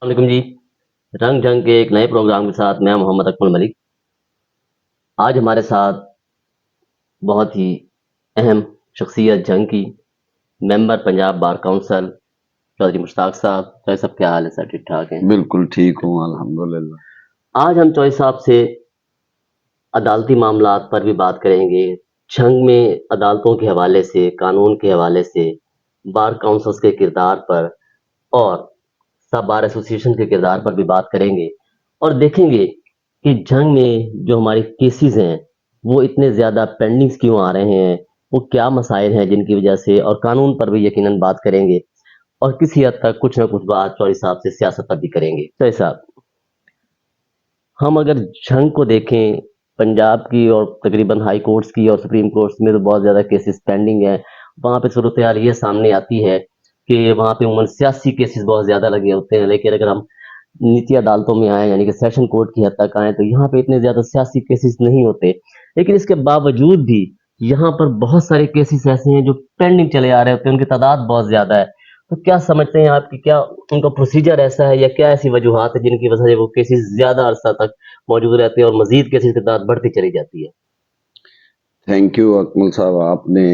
वालेकुम जी। रंग ढंग के एक नए प्रोग्राम के साथ मैं मोहम्मद अकमल मलिक। आज हमारे साथ बहुत ही अहम शख्सियत जंग की member Punjab bar council Chaudhry Mushtaq साहब। चौधरी साहब क्या हाल है सर? ठीक ठाक हैं? बिल्कुल ठीक हूँ अल्हम्दुलिल्लाह। आज हम चौधरी साहब से अदालती मामलात पर भी बात करेंगे। जंग में अदालतों के हवाले से, कानून के हवाले से, बार काउंसिल्स के किरदार पर और सब बार एसोसिएशन के किरदार पर भी बात करेंगे और देखेंगे कि जंग में जो हमारे केसेस हैं वो इतने ज़्यादा पेंडिंग्स क्यों आ रहे हैं, वो क्या मसाइल हैं जिनकी वजह से, और कानून पर भी यकीनन बात करेंगे और किसी हद तक कुछ ना कुछ बात चौधरी साहब से सियासत पर भी करेंगे। चौधरी साहब, हम अगर जंग को देखें, पंजाब की और तकरीबन हाई कोर्ट्स की और सुप्रीम कोर्ट्स में तो बहुत ज़्यादा केसेस पेंडिंग हैं। वहाँ पे सूरत हाल ये सामने आती है कि वहाँ पे उमूमन सियासी केसेस बहुत ज़्यादा लगे होते हैं, लेकिन अगर हम नीची अदालतों में आए यानी कि सेशन कोर्ट की हद तक आए तो यहाँ पे इतने ज़्यादा सियासी केसेस नहीं होते। लेकिन इसके बावजूद भी यहाँ पर बहुत सारे केसेस ऐसे हैं जो पेंडिंग चले आ रहे होते हैं, उनकी तादाद बहुत ज़्यादा है। तो क्या समझते हैं आप कि क्या उनका प्रोसीजर ऐसा है या क्या ऐसी वजूहात है जिनकी वजह से वो केसेस ज़्यादा अरसा तक मौजूद रहते हैं और मजीद केसेस की तादाद बढ़ती चली जाती है? थैंक यू अकमल साहब, आपने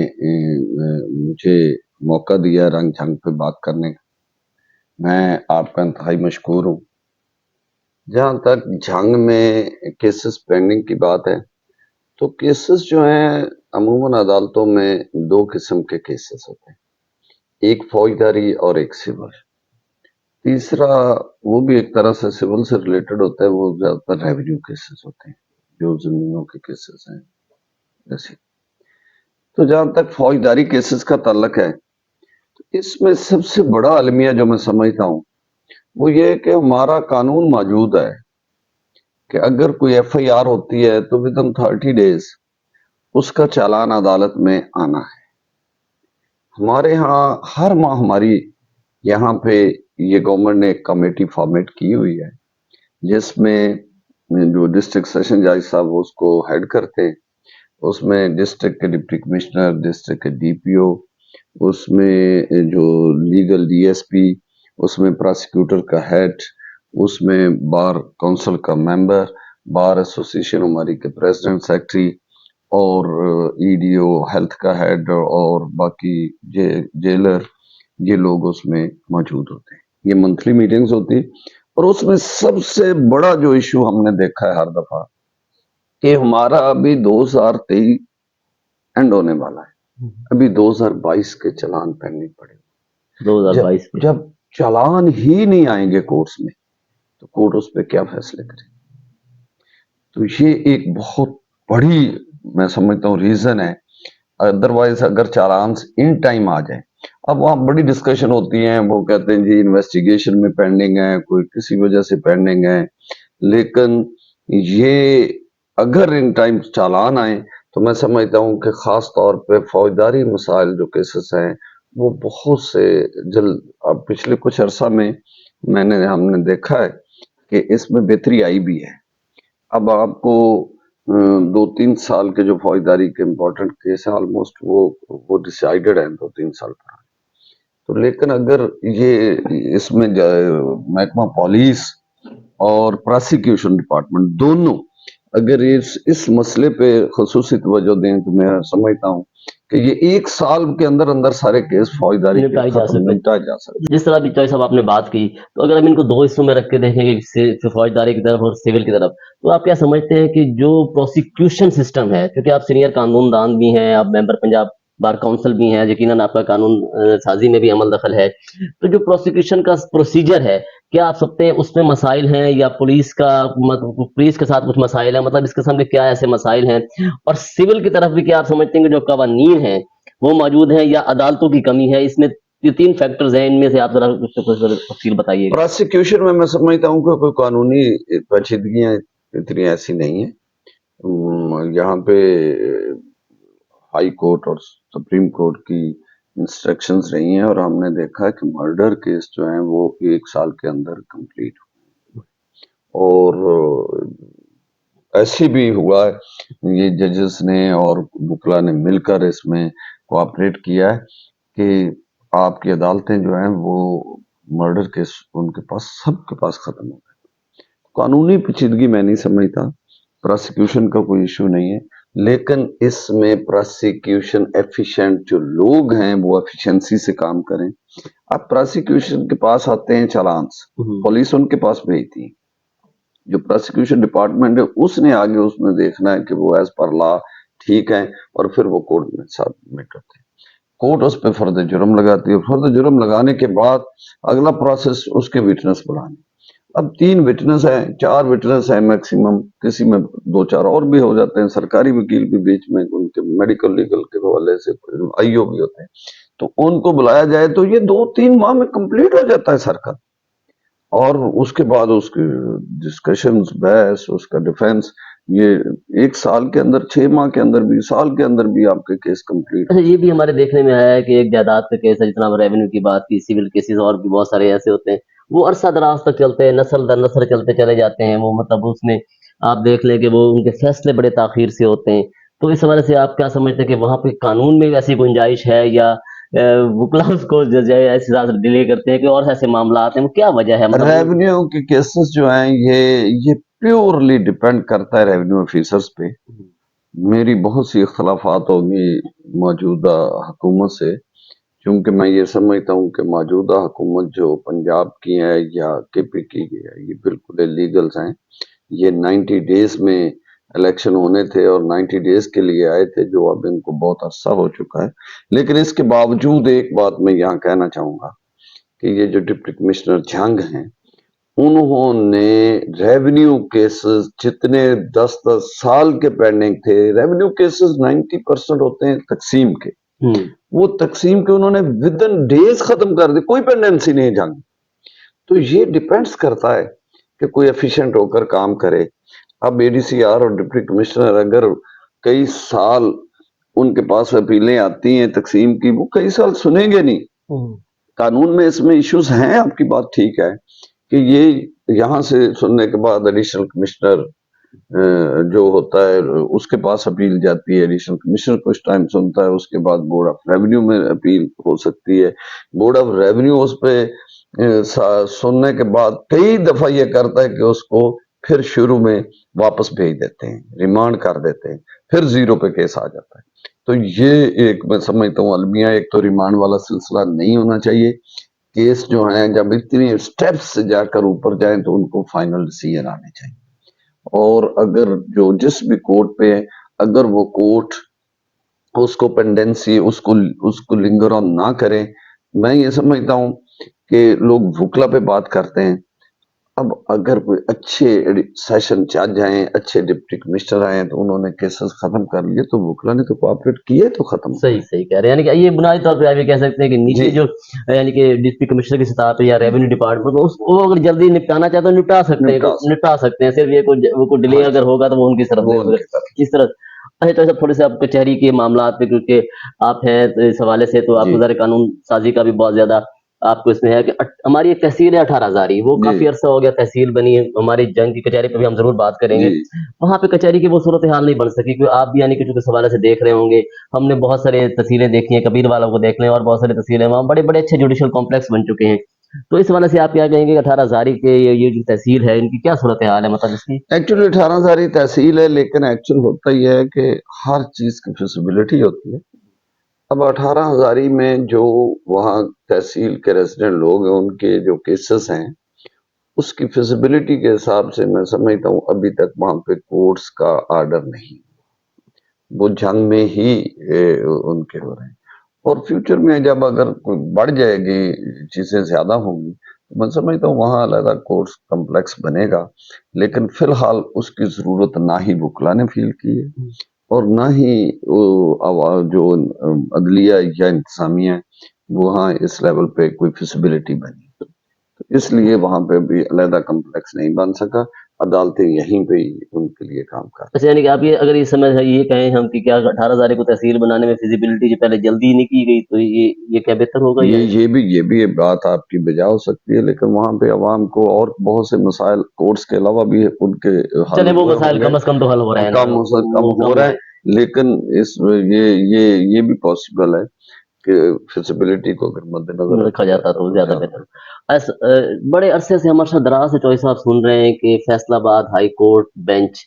मुझे मौका दिया रंग जंग पे बात करने का। मैं आपका इंतहाई मशकूर हूँ। जहाँ तक जंग में केसेस पेंडिंग की बात है, तो केसेस जो हैं अमूमन अदालतों में दो किस्म के केसेस होते हैं, एक फौजदारी और एक सिविल। तीसरा वो भी एक तरह से सिविल से रिलेटेड होता है, वो ज्यादातर रेवेन्यू केसेस होते हैं, जो जमीनों के केसेस हैं जैसे। तो जहां तक फौजदारी केसेस का ताल्लुक है, तो इसमें सबसे बड़ा अलमिया जो मैं समझता हूँ वो ये है कि हमारा कानून मौजूद है कि अगर कोई एफआईआर होती है तो विद इन 30 डेज उसका चालान अदालत में आना है। हमारे यहाँ हर माह हमारी यहाँ पे ये गवर्नमेंट ने एक कमेटी फॉर्मेट की हुई है, जिसमें जो डिस्ट्रिक्ट सेशन जज साहब वो उसको हेड करते हैं। उसमें डिस्ट्रिक्ट के डिप्टी कमिश्नर, डिस्ट्रिक्ट के डीपीओ, उसमें जो लीगल डीएसपी, उसमें प्रोसिक्यूटर का हेड, उसमें बार काउंसिल का मेंबर, बार एसोसिएशन हमारी के प्रेसिडेंट सेक्रेटरी और ईडीओ हेल्थ का हेड और बाकी जेलर, ये लोग उसमें मौजूद होते हैं। ये मंथली मीटिंग्स होती। और उसमें सबसे बड़ा जो इशू हमने देखा है हर दफा कि हमारा अभी 2023 एंड होने वाला है, अभी 2022 के चालान पेंडिंग पड़े। 2022 के जब चालान ही नहीं आएंगे कोर्ट्स में तो कोर्ट उस पर क्या फैसले करे? तो ये एक बहुत बड़ी, मैं समझता हूँ, रीजन है। अदरवाइज अगर चालान इन टाइम आ जाए, अब वहां बड़ी डिस्कशन होती है, वो कहते हैं जी इन्वेस्टिगेशन में पेंडिंग है, कोई किसी वजह से पेंडिंग है। लेकिन ये अगर इन टाइम चालान आए तो मैं समझता हूँ कि खास तौर पे फौजदारी मसाइल जो केसेस हैं वो बहुत से जल्द, अब पिछले कुछ अरसा में हमने देखा है कि इसमें बेहतरी आई भी है। अब आपको 2-3 साल के जो फौजदारी के इम्पोर्टेंट केस हैं ऑलमोस्ट वो डिसाइडेड है 2-3 साल पुराने। तो लेकिन अगर ये इसमें महकमा पुलिस और प्रोसिक्यूशन डिपार्टमेंट दोनों अगर इस मसले पे खसूसी तवज्जो दें तो मैं समझता हूँ कि ये 1 साल के अंदर अंदर सारे केस फौजदारी के निपटाए जा सकते। जिस तरह भी चॉइस अब आपने बात की, तो अगर हम इनको दो हिस्सों में रख के देखेंगे, फौजदारी की तरफ और सिविल की तरफ, तो आप क्या समझते हैं कि जो प्रोसिक्यूशन सिस्टम है, क्योंकि आप सीनियर कानूनदान भी हैं, आप मेंबर पंजाब बार काउंसिल भी हैं, यकीनन आपका कानून साजी में भी अमल दखल है, तो जो प्रोसिक्यूशन का प्रोसीजर है, क्या आप सकते हैं उसमें मसाइल हैं या पुलिस के साथ कुछ मसाइल है, मतलब इस किस्म के क्या ऐसे मसाइल हैं? और सिविल की तरफ भी क्या आप समझते हैं कि जो कवानीन है वो मौजूद है या अदालतों की कमी है? इसमें ये 3 फैक्टर्स हैं, इनमें से आप ज़रा कुछ तफसील बताइएगा। प्रोसिक्यूशन में मैं समझता हूँ कि कोई कानूनी पेचीदगियां इतनी ऐसी नहीं है। यहाँ पे हाई कोर्ट और सुप्रीम कोर्ट की इंस्ट्रक्शंस रही हैं और हमने देखा है कि मर्डर केस जो हैं वो 1 साल के अंदर कंप्लीट और ऐसे भी हुआ है, ये जजेस ने और वकला ने मिलकर इसमें कोऑपरेट किया है कि आपकी अदालतें जो हैं वो मर्डर केस उनके पास सबके पास खत्म हो गए। कानूनी पेचीदगी मैं नहीं समझता, प्रोसिक्यूशन का कोई इशू नहीं है, लेकिन इसमें प्रोसिक्यूशन एफिशिएंट जो लोग हैं वो एफिशिएंसी से काम करें। अब प्रोसिक्यूशन के पास आते हैं चालान्स, पुलिस उनके पास भेजती है, जो प्रोसिक्यूशन डिपार्टमेंट है उसने आगे उसमें देखना है कि वो एज पर लॉ ठीक है, और फिर वो कोर्ट में सबमिट करते हैं। कोर्ट उस पर फर्द जुर्म लगाती है, फर्द जुर्म लगाने के बाद अगला प्रोसेस उसके विटनेस बुलाने। अब 3 विटनेस हैं, 4 विटनेस हैं मैक्सिमम, किसी में 2-4 और भी हो जाते हैं, सरकारी वकील भी बीच में उनके मेडिकल लीगल के हवाले से आईओ भी होते हैं, तो उनको बुलाया जाए तो ये 2-3 माह में कंप्लीट हो जाता है सर्कल, और उसके बाद उसकी डिस्कशंस, बहस, उसका डिफेंस, ये 1 साल के अंदर, 6 माह के अंदर भी, साल के अंदर भी आपके केस कंप्लीट। अच्छा, ये भी हमारे देखने में आया है कि एक जायदाद का केस है, जितना रेवेन्यू की बात की, सिविल केसेस और भी बहुत सारे ऐसे होते हैं, वो अरसा दराज तक चलते हैं, नस्ल दर नस्ल चलते चले जाते हैं, वो मतलब उसमें आप देख लें कि वो उनके फैसले बड़े ताखीर से होते हैं। तो इस हवाले से आप क्या समझते हैं कि वहाँ पे कानून में ऐसी गुंजाइश है, या वकला उसको जो है ऐसे हिसाब से डिले करते हैं कि और ऐसे मामला आते हैं, वो क्या वजह है मतलब रेवेन्यू के केसेस जो हैं ये प्योरली डिपेंड करता है रेवेन्यू ऑफिसर्स पे। मेरी बहुत सी इख्तलाफात होगी मौजूदा हुकूमत से, क्योंकि मैं ये समझता हूँ कि मौजूदा हुकूमत जो पंजाब की है या केपी की है, ये बिल्कुल इलीगल्स हैं। ये 90 डेज में इलेक्शन होने थे और 90 डेज के लिए आए थे, जो अब इनको बहुत अरसा हो चुका है। लेकिन इसके बावजूद एक बात मैं यहाँ कहना चाहूंगा कि ये जो डिप्टी कमिश्नर झंग हैं, उन्होंने रेवेन्यू केसेस जितने 10-10 साल के पेंडिंग थे, रेवेन्यू केसेस 90% होते हैं तकसीम के, वो तकसीम के उन्होंने विद इन डेज खत्म कर दी, कोई पेंडेंसी नहीं जंग। तो ये डिपेंड्स करता है कि कोई एफिशिएंट होकर काम करे। अब एडीसीआर और डिप्टी कमिश्नर अगर कई साल उनके पास अपीलें आती हैं तकसीम की, वो कई साल सुनेंगे नहीं। कानून में इसमें इश्यूज हैं, आपकी बात ठीक है कि ये यहाँ से सुनने के बाद एडिशनल कमिश्नर जो होता है उसके पास अपील जाती है, एडिशनल कमिश्नर कुछ टाइम सुनता है, उसके बाद बोर्ड ऑफ रेवेन्यू में अपील हो सकती है। बोर्ड ऑफ रेवेन्यू उस पे सुनने के बाद कई दफा ये करता है कि उसको फिर शुरू में वापस भेज देते हैं, रिमांड कर देते हैं, फिर 0 पे केस आ जाता है। तो ये एक मैं समझता हूँ अलमिया, एक तो रिमांड वाला सिलसिला नहीं होना चाहिए। केस जो है जब इतनी स्टेप्स से जाकर ऊपर जाए तो उनको फाइनल डिसीजन आने चाहिए, और अगर जो जिस भी कोर्ट पे है, अगर वो कोर्ट उसको पेंडेंसी उसको लिंगर ऑन ना करे, मैं ये समझता हूँ कि लोग वकला पे बात करते हैं। अब अगर कोई अच्छे सेशन जज आए, अच्छे डिप्टी कमिश्नर आए, तो उन्होंने केसेस खत्म कर लिए, तो वकला ने तो कोऑपरेट किए तो खत्म। सही सही कह रहे हैं, यानी कि ये बुनियादी तौर पे आप ये कह सकते हैं कि नीचे जो यानी कि डिप्टी कमिश्नर की सतह पे या रेवेन्यू डिपार्टमेंट उसको अगर जल्दी निपटाना चाहते हैं निपटा सकते हैं, सिर्फ ये कोई डिले अगर होगा तो वो उनकी तरफ से इस तरह। अच्छा, तो थोड़े से आप कचहरी के मामला पे, क्योंकि आप हैं तो इस हवाले से तो आपको ज़रा कानून साजी का भी बहुत ज्यादा आपको इसमें है कि हमारी एक तहसील है 18 हजारी, वो काफी अरसा हो गया तहसील बनी है, हमारी जंग की कचहरी पे भी हम जरूर बात करेंगे। वहां पे कचहरी की वो सूरत हाल नहीं बन सकी, क्योंकि आप भी यानी कि इस हवाले से देख रहे होंगे, हमने बहुत सारे तहसीलें देखी हैं, कबीर वालों को देख लें, और बहुत सारी तहसीलें वहाँ बड़े बड़े अच्छे जुडिशल कॉम्प्लेक्स बन चुके हैं। तो इस हवाले से आप क्या कहेंगे 18 हजारी के ये जो तहसील है, इनकी क्या सूरत हाल है, मतलब इसकी? एक्चुअली 18 हजारी तहसील है, लेकिन एक्चुअल होता ही है कि हर चीज की फिजिबिलिटी होती है। अब 18 हजारी में जो वहाँ तहसील के रेजिडेंट लोग हैं, उनके जो केसेस हैं, उसकी फिजिबिलिटी के हिसाब से मैं समझता हूँ अभी तक वहां पे कोर्ट्स का आर्डर नहीं, वो जंग में ही उनके हो रहे हैं। और फ्यूचर में जब अगर बढ़ जाएगी, चीजें ज्यादा होंगी, तो मैं समझता हूँ वहां अलग कोर्ट्स कम्प्लेक्स बनेगा, लेकिन फिलहाल उसकी जरूरत ना ही वकला ने फील की है और ना ही जो अदलिया या इंतजामिया वहाँ इस लेवल पे कोई फिजिबिलिटी बनी, तो इसलिए वहां पे भी अलहदा कम्प्लेक्स नहीं बन सका। अदालतें यहीं पे ही उनके लिए काम कर। अच्छा, यानी कि आप ये अगर इस समय ये कहें हम कि क्या 18 हजारी को तहसील बनाने में फिजिबिलिटी जो पहले जल्दी नहीं की गई, तो ये क्या बेहतर होगा? ये भी एक बात आपकी बजा हो सकती है, लेकिन वहां पे अवाम को और बहुत से मसाइल कोर्ट्स के अलावा भी उनके चले वो मसाइल कम से कम तो हल हो रहे हैं, कम हो रहे हैं, लेकिन इस ये भी पॉसिबल है कि फिजिबिलिटी को अगर मद्देनजर रखा जाता तो ज्यादा बेहतर। بڑے عرصے سے ہم عرصہ دراز سے چوہی صاحب سن رہے ہیں کہ فیصل آباد ہائی کورٹ بینچ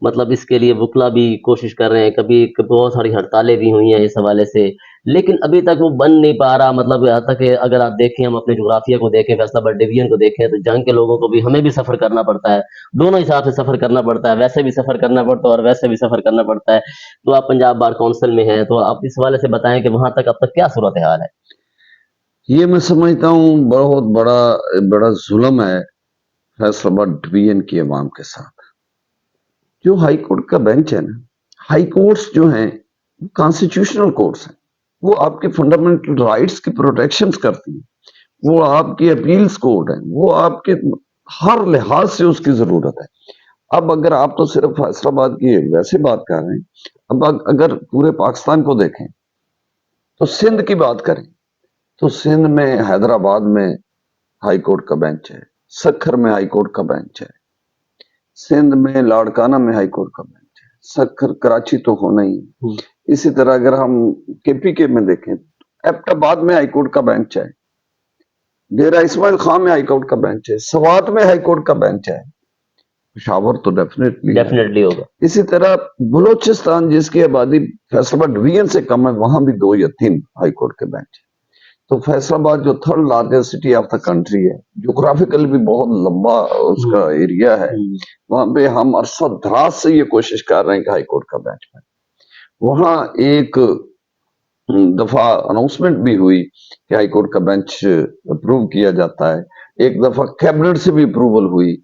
مطلب اس کے لیے وکلا بھی کوشش کر رہے ہیں، کبھی بہت ساری ہڑتالیں بھی ہوئی ہیں اس حوالے سے، لیکن ابھی تک وہ بن نہیں پا رہا، مطلب یہاں تک کہ اگر آپ دیکھیں، ہم اپنے جغرافیہ کو دیکھیں، فیصل آباد ڈویژن کو دیکھیں، تو جنگ کے لوگوں کو بھی ہمیں بھی سفر کرنا پڑتا ہے، دونوں حساب سے سفر کرنا پڑتا ہے، ویسے بھی سفر کرنا پڑتا ہے اور ویسے بھی سفر کرنا پڑتا ہے۔ تو آپ پنجاب بار کونسل میں ہیں، تو آپ اس حوالے سے بتائیں کہ وہاں تک اب تک کیا صورتحال ہے؟ یہ میں سمجھتا ہوں بہت بڑا ظلم ہے فیصل آباد ڈویژن کی عوام کے ساتھ۔ جو ہائی کورٹ کا بینچ ہے نا، ہائی کورٹس جو ہیں کانسٹیٹیوشنل کورٹس ہیں، وہ آپ کے فنڈامنٹل رائٹس کی پروٹیکشنز کرتی ہیں، وہ آپ کی اپیلز کورٹ ہیں، وہ آپ کے ہر لحاظ سے اس کی ضرورت ہے۔ اب اگر آپ تو صرف فیصل آباد کی ویسے بات کر رہے ہیں، اب اگر پورے پاکستان کو دیکھیں تو سندھ کی بات کریں تو سندھ میں حیدرآباد میں ہائی کورٹ کا بینچ ہے، سکھر میں ہائی کورٹ کا بینچ ہے، سندھ میں لاڑکانہ میں ہائی کورٹ کا بینچ ہے، سکھر کراچی تو ہونا ہی ہے۔ اسی طرح اگر ہم کے پی کے میں دیکھیں تو ایبٹ آباد میں ہائی کورٹ کا بینچ ہے، ڈیرہ اسماعیل خان میں ہائی کورٹ کا بینچ ہے، سوات میں ہائی کورٹ کا بینچ ہے، پشاور تو ڈیفینیٹلی ہے۔ ڈیفینیٹلی ہوگا۔ اسی طرح بلوچستان جس کی آبادی فیصل آباد ڈویژن سے کم ہے، وہاں بھی 2 یا 3 ہائی کورٹ کے بینچ ہیں۔ تو فیصل آباد جو third largest city of the country ہے، جغرافیکلی بھی بہت لمبا اس کا ایریا ہے، وہاں پہ ہم عرصہ دراز سے یہ کوشش کر رہے ہیں کہ ہائی کورٹ کا بینچ بنے۔ وہاں ایک دفعہ اناؤنسمنٹ بھی ہوئی کہ ہائی کورٹ کا بینچ اپروو کیا جاتا ہے، ایک دفعہ کیبنٹ سے بھی اپروول ہوئی،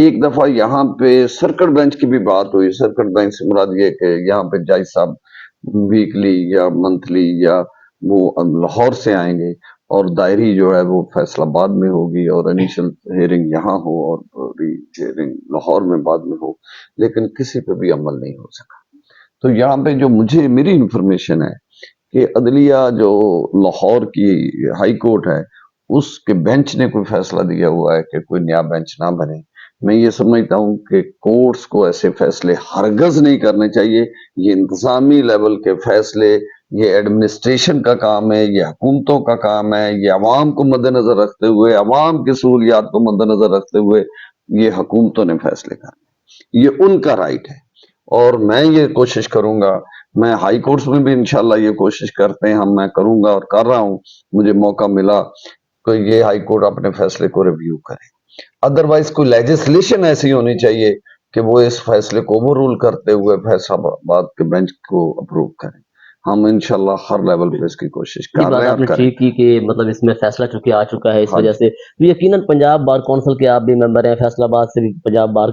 ایک دفعہ یہاں پہ سرکٹ بینچ کی بھی بات ہوئی۔ سرکٹ بینچ سے مراد یہ کہ یہاں پہ جج صاحب ویکلی یا منتھلی یا وہ لاہور سے آئیں گے، اور دائری جو ہے وہ فیصل آباد میں ہوگی، اور انیشل ہیئرنگ یہاں ہو اور ہیئرنگ لاہور میں بعد میں ہو، لیکن کسی پہ بھی عمل نہیں ہو سکا۔ تو یہاں پہ جو میری انفارمیشن ہے کہ عدلیہ جو لاہور کی ہائی کورٹ ہے، اس کے بینچ نے کوئی فیصلہ دیا ہوا ہے کہ کوئی نیا بینچ نہ بنے۔ میں یہ سمجھتا ہوں کہ کورٹس کو ایسے فیصلے ہرگز نہیں کرنے چاہیے، یہ انتظامی لیول کے فیصلے، یہ ایڈمنسٹریشن کا کام ہے، یہ حکومتوں کا کام ہے، یہ عوام کو مد نظر رکھتے ہوئے، عوام کی سہولیات کو مد نظر رکھتے ہوئے یہ حکومتوں نے فیصلے کرنے، یہ ان کا رائٹ ہے۔ اور میں یہ کوشش کروں گا، میں ہائی کورٹس میں بھی انشاءاللہ یہ کوشش کرتے ہیں، میں کروں گا اور کر رہا ہوں، مجھے موقع ملا کہ یہ ہائی کورٹ اپنے فیصلے کو ریویو کرے۔ ادروائز کوئی لیجسلیشن ایسی ہونی چاہیے کہ وہ اس فیصلے کو اوور رول کرتے ہوئے فیصل آباد کے بینچ کو اپروو کریں۔ ہم انشاءاللہ ہر لیول پہ اس کی کوشش یہ کر بات رہے ہیں آپ اور نے کریں۔ ٹھیک کی کہ مطلب اس میں فیصلہ چونکہ آ چکا ہے، اس ہاں وجہ جی، سے تو یقیناً پنجاب بار کونسل کے آپ بھی ممبر ہیں، فیصل آباد سے بھی پنجاب بار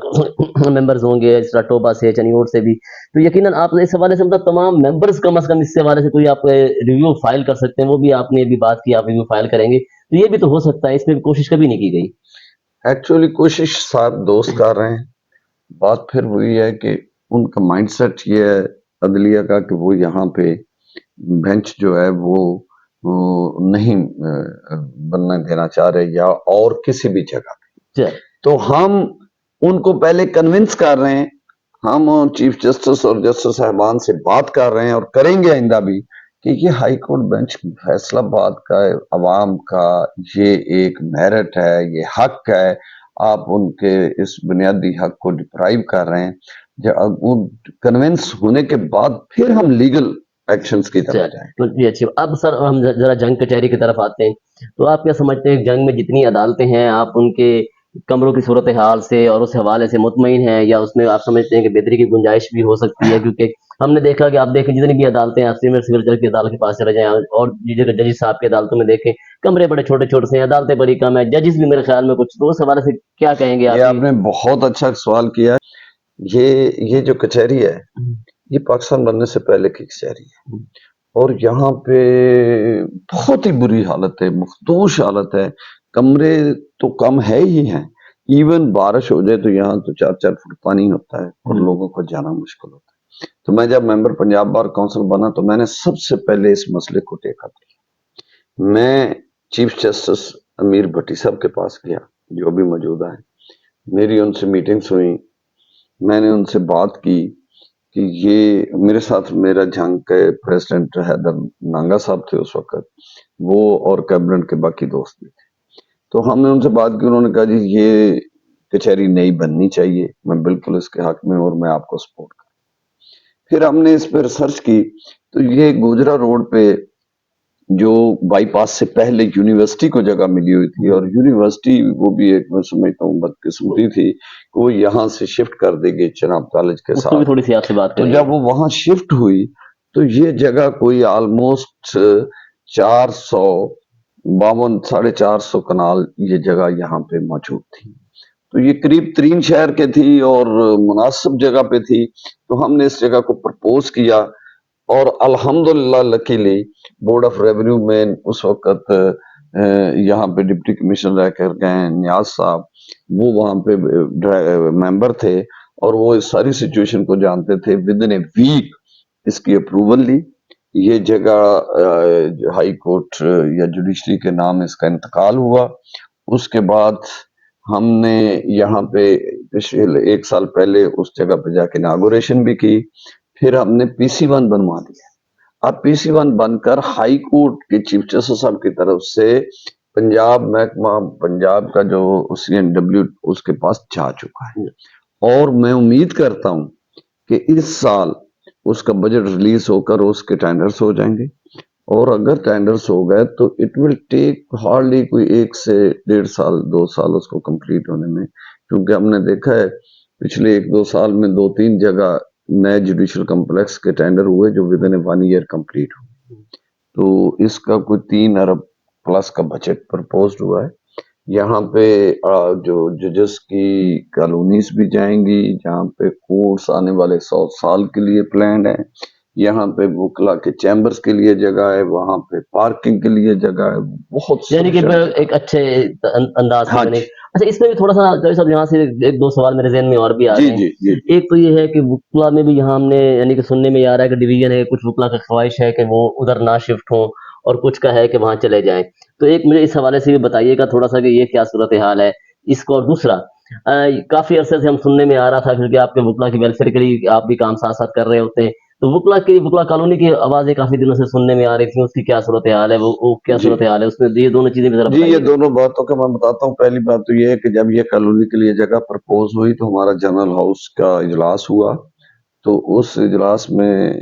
ممبرز ہوں گے، اس طرح ٹوبا سے، چنیوٹ سے بھی، تو یقیناً آپ اس حوالے سے مطلب تمام ممبرز کم از کم اس حوالے سے کوئی آپ ریویو فائل کر سکتے ہیں، وہ بھی آپ نے بھی بات کی، آپ ریویو فائل کریں گے، تو یہ بھی تو ہو سکتا ہے، اس میں بھی کوشش کبھی نہیں کی گئی۔ ایکچولی کوشش ساتھ دوست کر رہے ہیں، بات پھر وہی ہے کہ ان کا مائنڈ سیٹ یہ ہے عدلیہ کا کہ وہ یہاں پہ بینچ جو ہے وہ نہیں بننا دینا چاہ رہے، یا اور کسی بھی جگہ پہ۔ چل تو ہم ان کو پہلے کنونس کر رہے ہیں، ہم چیف جسٹس اور جسٹس صاحبان سے بات کر رہے ہیں اور کریں گے آئندہ بھی، کہ یہ ہائی کورٹ بینچ فیصل آباد کا عوام کا یہ ایک میرٹ ہے، یہ حق ہے، آپ ان کے اس بنیادی حق کو ڈپرائیو کر رہے ہیں۔ جب کنونس ہونے کے بعد پھر ہم لیگل ایکشنز کی طرف جائیں۔ تو جی اچھی، اب سر ہم ذرا جنگ کچہری کی طرف آتے ہیں، تو آپ کیا سمجھتے ہیں جنگ میں جتنی عدالتیں ہیں، آپ ان کے کمروں کی صورتحال سے اور اس حوالے سے مطمئن ہیں، یا اس میں آپ سمجھتے ہیں کہ بہتری کی گنجائش بھی ہو سکتی ہے؟ کیونکہ ہم نے دیکھا کہ آپ دیکھیں جتنی بھی عدالتیں ہیں، سول جج کی عدالت کے پاس چلے جائیں اور ججز صاحب کی عدالتوں میں دیکھیں، کمرے بڑے چھوٹے چھوٹے سے ہیں، عدالتیں بڑی کم ہیں، ججز بھی میرے خیال میں کچھ، تو اس حوالے سے کیا کہیں گے یہ آپ؟ آپ نے بہت اچھا سوال کیا ہے۔ یہ جو کچہری ہے، یہ پاکستان بننے سے پہلے کی کچہری ہے، اور یہاں پہ بہت ہی بری حالت ہے، مخدوش حالت ہے، کمرے تو کم ہے ہی ہیں، ایون بارش ہو جائے تو یہاں تو 4 فٹ پانی ہوتا ہے اور لوگوں کو جانا مشکل ہوتا ہے۔ تو میں جب ممبر پنجاب بار کونسل بنا تو میں نے سب سے پہلے اس مسئلے کو ٹیک اپ کیا۔ میں چیف جسٹس امیر بھٹی صاحب کے پاس گیا، جو بھی موجودہ ہیں، میری ان سے میٹنگز ہوئیں، میں نے ان سے بات کی کہ یہ میرے ساتھ میرا جنگ کے پریزیڈنٹ حیدر نانگا صاحب تھے اس وقت، وہ اور کیبنٹ کے باقی دوست بھی تھے۔ تو ہم نے ان سے بات کی, انہوں نے کہا جی یہ کچہری نہیں بننی چاہیے, میں بالکل اس کے حق میں اور میں آپ کو سپورٹ کروں. پھر ہم نے اس پہ ریسرچ کی تو یہ گوجرا روڈ پہ جو بائی پاس سے پہلے یونیورسٹی کو جگہ ملی ہوئی تھی, اور یونیورسٹی وہ بھی ایک میں سمجھتا ہوں بدقسمتی تھی کہ وہ یہاں سے شفٹ کر دے گی چناب کالج کے اس پہ بھی ساتھ. تھوڑی سی آپ سے بات تو کریں گے. جب وہ وہاں شفٹ ہوئی تو یہ جگہ کوئی آلموسٹ 452 کنال یہ جگہ یہاں پہ موجود تھی. تو یہ قریب 3 شہر کے تھی اور مناسب جگہ پہ تھی. تو ہم نے اس جگہ کو پرپوز کیا اور الحمدللہ لکیلی بورڈ آف ریونیو میں اس وقت یہاں پہ ڈپٹی کمشنر رہ کر گئے نیاز صاحب, وہ وہاں پہ ممبر تھے اور وہ اس ساری سچویشن کو جانتے تھے. ود ان اے ویک اس کی اپروول لی. یہ جگہ ہائی کورٹ یا جوڈیشری کے نام اس کا انتقال ہوا. اس کے بعد ہم نے یہاں پہ پچھلے 1 سال پہلے اس جگہ پہ جا کے اناگوریشن بھی کی. پھر ہم نے PC1 بنوا دیا. اب PC1 بن کر ہائی کورٹ کے چیف جسٹس صاحب کی طرف سے پنجاب محکمہ پنجاب کا جو CNW اس کے پاس جا چکا ہے, اور میں امید کرتا ہوں کہ اس سال اس کا بجٹ ریلیز ہو کر اس کے ٹینڈرز ہو جائیں گے. اور اگر ٹینڈرز ہو گئے تو اٹ ول ٹیک ہارڈلی کوئی 1 سے 1.5 سال 2 سال اس کو کمپلیٹ ہونے میں, کیونکہ ہم نے دیکھا ہے پچھلے 1-2 سال میں 2-3 جگہ نئے جوڈیشل کمپلیکس کے ٹینڈر ہوئے جو ود ان 1 ایئر کمپلیٹ ہوئے. تو اس کا کوئی 3 ارب پلس کا بجٹ پرپوزڈ ہوا ہے. یہاں پہ جو ججز کی کالونیز بھی جائیں گی, جہاں پہ کورٹس آنے والے 100 سال کے لیے پلانڈ ہیں. یہاں پہ وکلا کے چیمبرز کے لیے جگہ ہے, وہاں پہ پارکنگ کے لیے جگہ ہے, بہت یعنی کہ ایک اچھے انداز سے بنے. اچھا, اس میں بھی تھوڑا سا جاوید صاحب یہاں سے 1-2 سوال میرے ذہن میں اور بھی آ رہے ہیں. ایک تو یہ ہے کہ وکلا میں بھی یہاں ہم نے یعنی کہ سننے میں آ رہا ہے کہ ڈویژن ہے, کچھ وکلا کا خواہش ہے کہ وہ ادھر نہ شفٹ ہوں اور کچھ کا ہے کہ وہاں چلے جائیں. تو ایک مجھے اس حوالے سے بھی بتائیے گا تھوڑا سا کہ یہ کیا صورتحال ہے اس کو. اور دوسرا کافی عرصے سے ہم سننے میں آ رہا تھا کیونکہ آپ کے وکلا کی ویلفیئر کے لیے آپ بھی کام ساتھ ساتھ کر رہے ہوتے ہیں, تو وکلا کالونی کی آوازیں کافی دنوں سے سننے میں آ رہی تھیں, اس کی کیا صورتحال ہے, وہ کیا صورتحال ہے اس میں, یہ دونوں چیزیں بھی ذرا جی, یہ بتائیے. دونوں باتوں کا میں بتاتا ہوں. پہلی بات تو یہ ہے کہ جب یہ کالونی کے لیے جگہ پرپوز ہوئی تو ہمارا جنرل ہاؤس کا اجلاس ہوا. تو اس اجلاس میں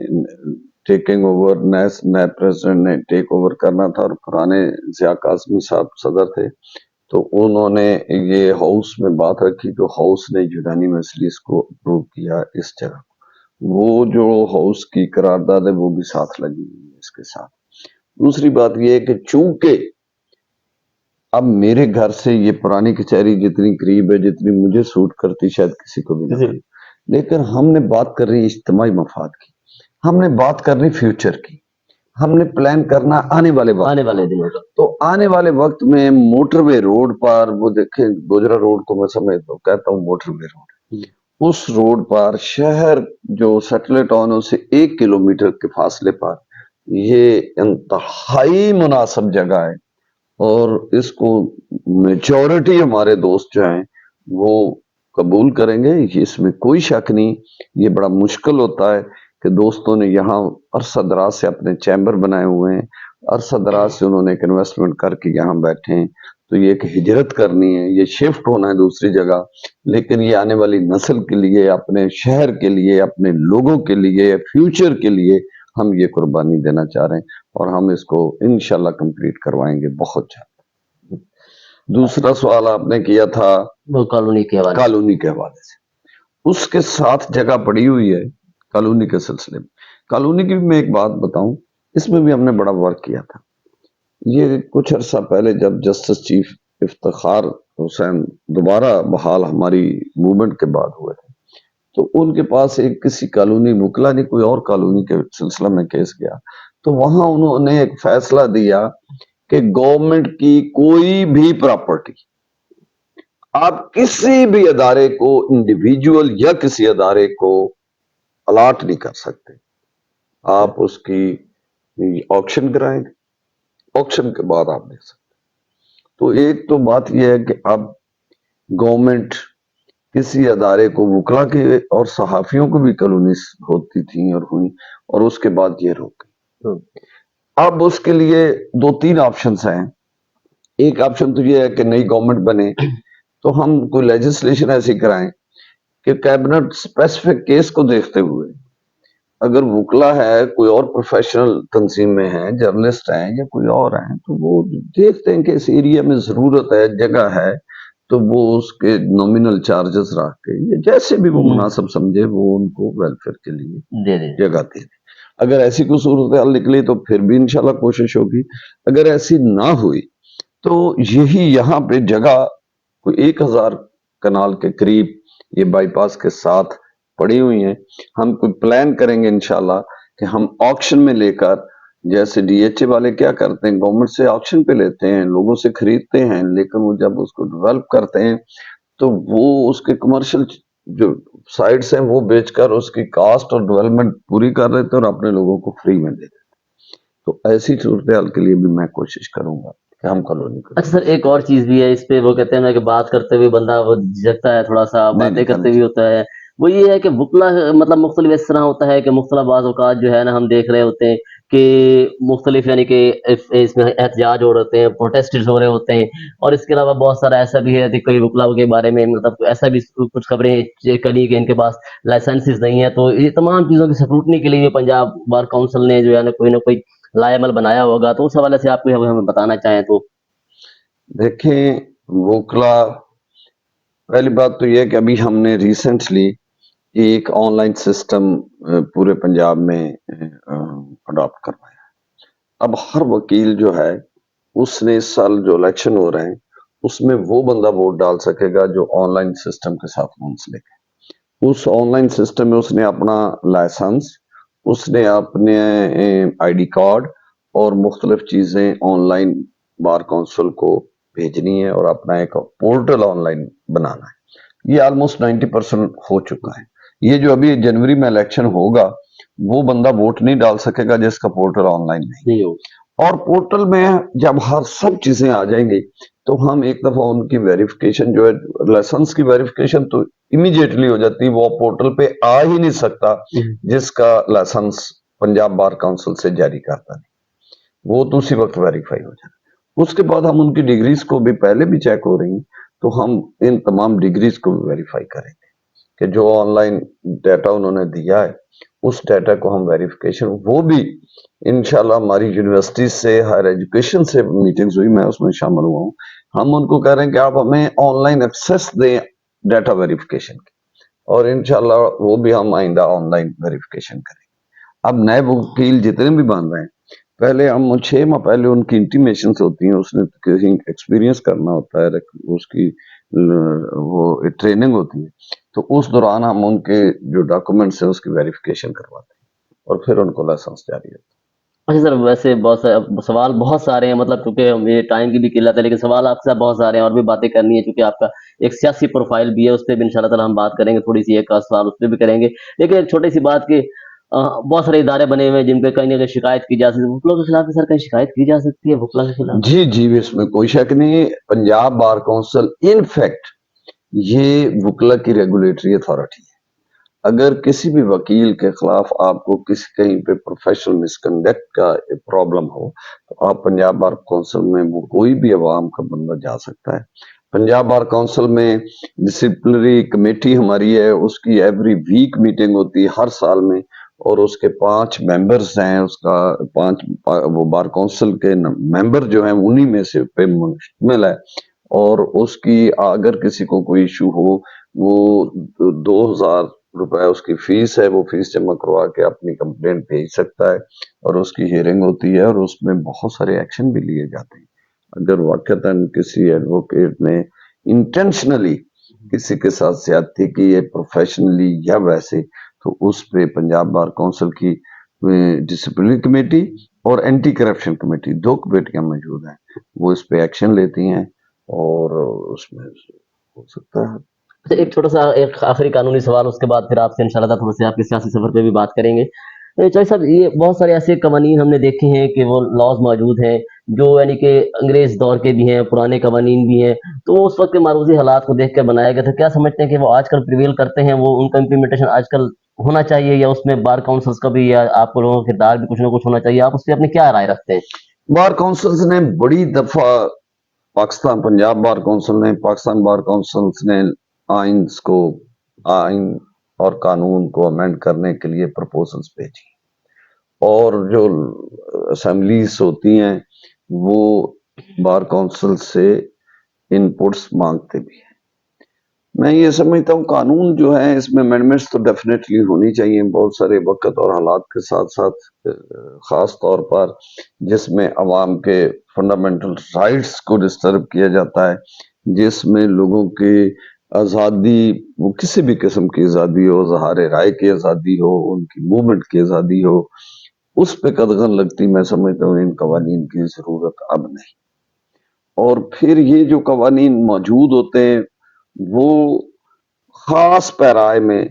ٹیکنگ اوور نئے پریزیڈنٹ نے ٹیک اوور کرنا تھا اور پرانے ضیاء قاسمی صاحب صدر تھے. تو انہوں نے یہ ہاؤس میں بات رکھی تو ہاؤس نے یونانیمسلی اس کو اپروو کیا اس جگہ. وہ جو ہاؤس کی قرارداد ہے وہ بھی ساتھ لگی ہوئی ہے اس کے ساتھ. دوسری بات یہ ہے کہ چونکہ اب میرے گھر سے یہ پرانی کچہری جتنی قریب ہے, جتنی مجھے سوٹ کرتی شاید کسی کو بھی نہیں, لیکن ہم نے بات کر رہی اجتماعی مفاد کی, ہم نے بات کر رہی فیوچر کی, ہم نے پلان کرنا آنے والے دنوں کا. تو آنے والے وقت میں موٹر وے روڈ پر, وہ دیکھیں گوجرا روڈ کو میں سمجھتا ہوں, کہتا ہوں موٹر وے روڈ, اس روڈ پر شہر جو سیٹلائٹ ٹاؤن سے 1 کلومیٹر کے فاصلے پر یہ انتہائی مناسب جگہ ہے. اور اس کو میجورٹی ہمارے دوست جو ہیں وہ قبول کریں گے, اس میں کوئی شک نہیں. یہ بڑا مشکل ہوتا ہے کہ دوستوں نے یہاں عرصہ دراز سے اپنے چیمبر بنائے ہوئے ہیں, عرصہ دراز سے انہوں نے ایک انویسٹمنٹ کر کے یہاں بیٹھے ہیں, تو یہ ایک ہجرت کرنی ہے, یہ شفٹ ہونا ہے دوسری جگہ, لیکن یہ آنے والی نسل کے لیے, اپنے شہر کے لیے, اپنے لوگوں کے لیے, فیوچر کے لیے ہم یہ قربانی دینا چاہ رہے ہیں, اور ہم اس کو انشاءاللہ کمپلیٹ کروائیں گے بہت جلد. دوسرا سوال آپ نے کیا تھا کالونی کے حوالے سے, اس کے ساتھ جگہ پڑی ہوئی ہے کالونی کے سلسلے میں. کالونی کی بھی میں ایک بات بتاؤں, اس میں بھی ہم نے بڑا ورک کیا تھا. یہ کچھ عرصہ پہلے جب جسٹس چیف افتخار حسین دوبارہ بحال ہماری موومنٹ کے بعد ہوئے تھے, تو ان کے پاس ایک کسی کالونی وکلا نے کوئی اور کالونی کے سلسلہ میں کیس گیا, تو وہاں انہوں نے ایک فیصلہ دیا کہ گورنمنٹ کی کوئی بھی پراپرٹی آپ کسی بھی ادارے کو, انڈیویجول یا کسی ادارے کو الاٹ نہیں کر سکتے. آپ اس کی آکشن کرائیں گے, آکشن کے بعد آپ دے سکتے. تو ایک تو بات یہ ہے کہ اب گورنمنٹ کسی ادارے کو, وکلا کے اور صحافیوں کو بھی کالونیز ہوتی تھیں اور ہوئی, اور اس کے بعد یہ روک گئی. اب اس کے لیے 2-3 آپشنز ہیں. एक ऑप्शन तो ये है कि नई गवर्नमेंट बने तो हम कोई लेजिस्लेशन ऐसी कराएं कि कैबिनेट स्पेसिफिक केस को देखते हुए, अगर वकला है, कोई और प्रोफेशनल तंजीम में है, जर्नलिस्ट हैं या कोई और हैं, तो वो देखते हैं कि इस एरिया में जरूरत है, जगह है, तो वो उसके नॉमिनल चार्जेस रख के या जैसे भी वो मुनासिब समझे वो उनको वेलफेयर के लिए दे दे। जगह दे दे। अगर ऐसी कोई सूरत हाल निकली तो फिर भी इंशाल्लाह कोशिश होगी। अगर ऐसी ना हुई तो यही यहाँ पे जगह कोई 1000 कनाल के करीब ये बाईपास के साथ पड़ी हुई हैं। हम कोई प्लान करेंगे इंशाल्लाह कि हम ऑक्शन में लेकर, जैसे डीएचए वाले क्या करते हैं, गवर्नमेंट से ऑक्शन पे लेते हैं, लोगों से खरीदते हैं, लेकिन वो जब उसको डेवलप करते हैं तो वो उसके कमर्शियल जो साइट्स हैं वो बेचकर उसकी कास्ट और डेवलपमेंट पूरी कर देते हैं और अपने लोगों को फ्री में दे देते हैं। तो ऐसी सूरत हाल के लिए भी मैं कोशिश करूंगा कि हम कॉलोनी करें। अच्छा सर, एक और चीज भी है इस पे, वो कहते हैं ना कि बात करते हुए बंदा वो झिझकता है थोड़ा सा, नहीं बातें नहीं करते करनी हुए होता है। वो ये है कि वकला मतलब मुख्तलिफ इस तरह होता है कि मुख्तलिफ बाज़ औक़ात जो है ना हम देख रहे होते हैं कि मुख्तलिफ यानी कि इसमें एहतजाज हो रहे होते हैं, प्रोटेस्ट हो रहे होते हैं। और इसके अलावा बहुत सारा ऐसा भी है कि कई वकला के बारे में मतलब ऐसा भी कुछ खबरें करी कि इनके पास लाइसेंसेस नहीं है। तो ये तमाम चीज़ों की स्क्रूटनी के लिए पंजाब बार काउंसिल ने जो है ना कोई लाएमल बनाया होगा। तो उस हवाले से आप कोई हमें बताना चाहें तो? देखें, वोकला, पहली बात तो यह है कि अभी हमने रिसेंटली एक ऑनलाइन सिस्टम पूरे पंजाब में अडॉप्ट करवाया। अब हर वकील जो है उसने इस साल जो इलेक्शन हो रहे हैं उसमें वो बंदा वोट डाल सकेगा जो ऑनलाइन सिस्टम के साथ मुंसलिक है। उस ऑनलाइन सिस्टम में उसने अपना लाइसेंस, उसने अपने आईडी कार्ड और मुख्तलिफ चीजें ऑनलाइन बार काउंसिल को भेजनी है और अपना एक पोर्टल ऑनलाइन बनाना है। ये ऑलमोस्ट 90% हो चुका है। ये जो अभी जनवरी में इलेक्शन होगा वो बंदा वोट नहीं डाल सकेगा जिसका पोर्टल ऑनलाइन नहीं नहीं हो। और पोर्टल में जब हर सब चीजें आ जाएंगी तो हम एक दफा उनकी वेरिफिकेशन जो है, लाइसेंस की वेरिफिकेशन तो इमीडिएटली हो जाती है, वो पोर्टल पे आ ही नहीं सकता जिसका लाइसेंस पंजाब बार काउंसिल से जारी करता नहीं, वो तो उसी वक्त वेरीफाई हो जाता। उसके बाद हम उनकी डिग्रीज को भी पहले भी चेक हो रही, तो हम इन तमाम डिग्रीज को भी वेरीफाई करेंगे कि जो ऑनलाइन डाटा उन्होंने दिया है उस डाटा को हम वेरिफिकेशन, वो भी इंशाल्लाह हमारी यूनिवर्सिटी से, हायर एजुकेशन से मीटिंग्स हुई, मैं उसमें शामिल हुआ हूँ। हम उनको कह रहे हैं कि आप हमें ऑनलाइन एक्सेस दें डाटा वेरिफिकेशन की और इंशाल्लाह वो भी हम आइंदा ऑनलाइन वेरिफिकेशन करें। अब नए वकील जितने भी बन रहे हैं, पहले हम 6 माह पहले उनकी इंटीमेशन होती हैं, उसने कहीं एक्सपीरियंस करना होता है, उसकी वो ट्रेनिंग होती है, तो उस दौरान हम उनके जो डॉक्यूमेंट्स हैं उसकी वेरिफिकेशन करवाते हैं और फिर उनको लाइसेंस जारी होता है। अच्छा सर, वैसे बहुत सवाल बहुत सारे हैं, मतलब क्योंकि ये टाइम की भी किल्लत है, लेकिन सवाल आपके साथ बहुत सारे हैं और भी बातें करनी है, क्योंकि आपका एक सियासी प्रोफाइल भी है, उस पे भी इंशाल्लाह ताला हम बात करेंगे। थोड़ी सी एक आध सवाल उस पे भी करेंगे। लेकिन एक छोटी सी बात की, बहुत सारे इदारे बने हुए हैं जिन पे कहीं ना कहीं शिकायत की जा सकती है। वकलों के खिलाफ भी सर कहीं शिकायत की जा सकती है वकला के खिलाफ? जी जी, इसमें कोई शक नहीं। पंजाब बार काउंसिल इनफैक्ट ये वकला की रेगुलेटरी अथॉरिटी है। अगर किसी भी वकील के खिलाफ आपको किसी कहीं पे प्रोफेशनल मिसकंडक्ट का प्रॉब्लम हो तो आप पंजाब बार काउंसिल में, वो कोई भी अवाम का बंदा जा सकता है। पंजाब बार काउंसिल में डिसिप्लिनरी कमेटी हमारी है, उसकी एवरी वीक मीटिंग होती है हर साल में और उसके 5 मेंबर्स हैं, उसका 5 वो बार काउंसिल के मेंबर जो हैं उन्हीं में से पे मुश्तमिल है और उसकी अगर किसी को कोई इशू हो वो 2000 रुपए उसकी फीस है, वो फीस जमा करवा के अपनी कंप्लेंट भेज सकता है और उसकी हियरिंग होती है और उसमें बहुत सारे एक्शन भी लिए जाते हैं। अगर वाकईतन किसी एडवोकेट ने इंटेंशनली किसी के साथ ज्यादती की है, प्रोफेशनली या वैसे, तो उस पे पंजाब बार काउंसिल की डिसिप्लिनरी कमेटी और एंटी करप्शन कमेटी 2 कमेटियां मौजूद हैं, वो इस पे एक्शन लेती हैं और उसमें हो सकता है। अच्छा, एक छोटा-सा एक आखिरी कानूनी सवाल, उसके बाद फिर आपसे इंशाल्लाह ताला थोड़े-से आपके सियासी सफ़र पे भी बात करेंगे। चाहिए साहब, ये बहुत सारे ऐसे कवानीन हमने देखे हैं कि वो लॉज़ मौजूद हैं, जो यानी कि अंग्रेज़ दौर के भी हैं, पुराने कवानीन भी हैं, तो वो उस वक़्त के मारूज़ी हालात को देख के बनाया गया था। क्या समझते हैं कि वो आजकल प्रिवेल करते हैं, वो उनका इम्प्लीमेंटेशन आजकल होना चाहिए, या उसमें बार काउंसिल्स का भी या आप लोगों का किरदार भी कुछ ना कुछ होना चाहिए? आप उस पे अपनी क्या राय रखते हैं? बार काउंसिल्स ने बड़ी दफा पाकिस्तान पंजाब बार काउंसिल ने, पाकिस्तान बार काउंसिल ने आइन और कानून को अमेंड करने के लिए प्रपोजल्स भेजी, और जो असेंबलीज होती हैं वो बार काउंसिल से इनपुट्स मांगते भी हैं। मैं ये समझता हूँ कानून जो है इसमें अमेंडमेंट्स तो डेफिनेटली होनी चाहिए, बहुत सारे वक्त और हालात के साथ साथ, खास तौर पर जिसमें अवाम के फंडामेंटल राइट्स को डिस्टर्ब किया जाता है, जिसमें लोगों की आज़ादी, वो किसी भी किस्म की आज़ादी हो, ज़हार राय की आज़ादी हो, उनकी मूवमेंट की आज़ादी हो, उस पे कदगन लगती, मैं समझता हूँ इन कवानीन की ज़रूरत अब नहीं। और फिर ये जो कवानीन मौजूद होते हैं वो खास पैराए में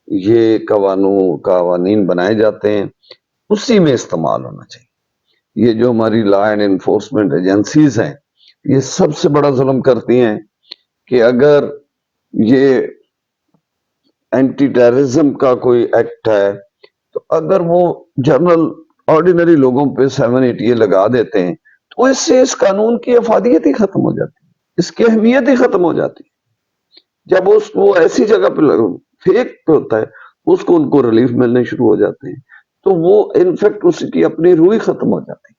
ये कवानीन बनाए जाते हैं, उसी में इस्तेमाल होना चाहिए। ये जो हमारी लॉ एंड एनफोर्समेंट एजेंसीज हैं, ये सबसे बड़ा जुल्म करती हैं कि अगर ये एंटी टेररिज्म का कोई एक्ट है, तो अगर वो जनरल ऑर्डिनरी लोगों पे 7-8 ये लगा देते हैं, तो इससे इस कानून की अफादियत ही खत्म हो जाती है, इसकी अहमियत ही खत्म हो जाती है। जब वो ऐसी जगह पे फेक होता है, उसको उनको रिलीफ मिलने शुरू हो जाते हैं, तो वो इनफेक्ट उसकी अपनी रूह ही खत्म हो जाती है।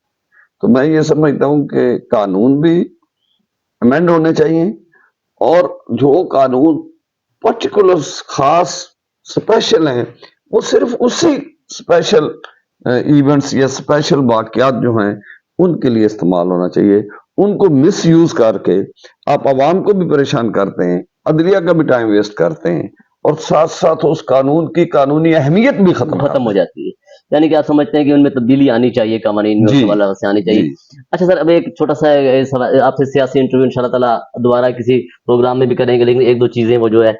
तो मैं ये समझता हूँ कि कानून भी अमेंड होने चाहिए, और जो कानून पर्टिकुलर खास स्पेशल हैं, वो सिर्फ उसी स्पेशल इवेंट्स या स्पेशल वाकयात जो हैं उनके लिए इस्तेमाल होना चाहिए। उनको मिस यूज करके आप आवाम को भी परेशान करते हैं, अदलिया का भी टाइम वेस्ट करते हैं, और साथ साथ उस कानून की कानूनी अहमियत भी खत्म हो जाती है। यानी कि आप समझते हैं कि उनमें तब्दीली आनी चाहिए, कवानीन में उस हवाले से आनी चाहिए। अच्छा सर, अब एक छोटा सा सवाल आपसे, सियासी इंटरव्यू इंशाल्लाह ताला दोबारा किसी प्रोग्राम में भी करेंगे, लेकिन एक दो चीजें वो जो है,